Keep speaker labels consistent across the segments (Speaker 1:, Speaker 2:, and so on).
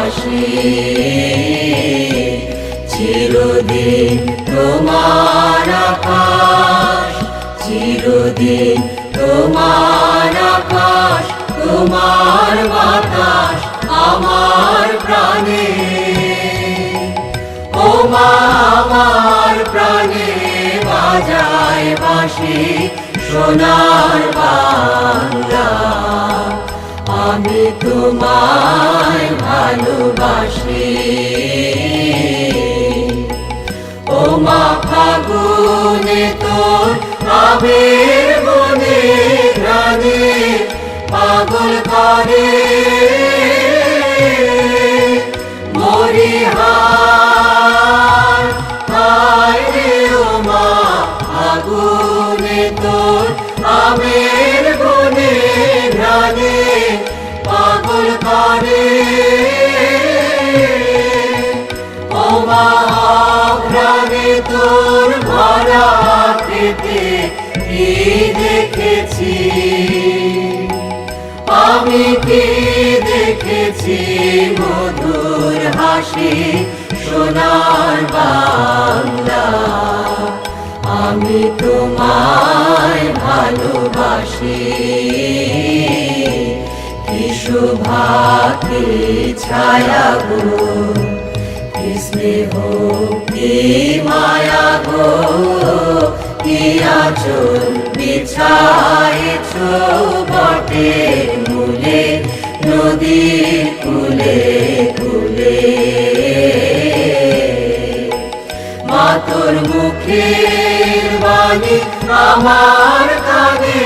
Speaker 1: ভালোবাসি। চিরদিন তোমার আকাশ, চিরদিন তোমার আকাশ, তোমার বাতাস আমার প্রাণে। ও মা আমার প্রাণে বাজায় বাঁশি সোনার বাংলা, আমি তোমায় ভালোবাসি। ও মা ফাগুনে তোর আবির বনে ঘ্রাণে পাগল করে মরি হায় হায় রে। ও মা ফাগুনে তোর আবির বনে ঘ্রাণে পাগল করে। ও মা ঘ্রাণে তোর ভরা খেতে কি দেখেছি, আমি কি দেখেছি মধুর হাসি সোনার বাংলা, আমি তোমায় ভালোবাসি। কি শোভা কি ছায়া গো, কি স্নেহ কি মায়া গো, কি আঁচল বিছায়েছ বটের মূলে নদীর কূলে কূলে। মা তোর মুখের বাণী আমার কানে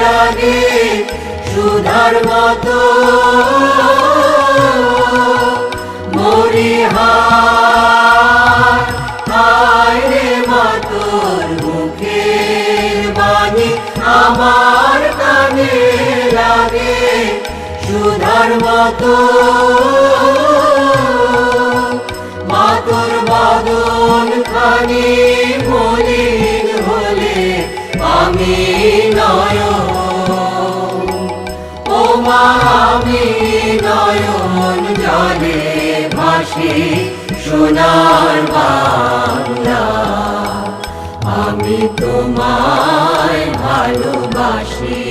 Speaker 1: লাগে সুধার মতো, মরি হায় হায় রে। মা তোর মুখের বাণী আমার কানে লাগে সুধার মতো, মা তোর বদন খানি মলিন হলে আমি নয়ন, ও মা আমি নয়ন জলে ভাসি সোনার বাংলা, আমি তোমায় ভালোবাসি।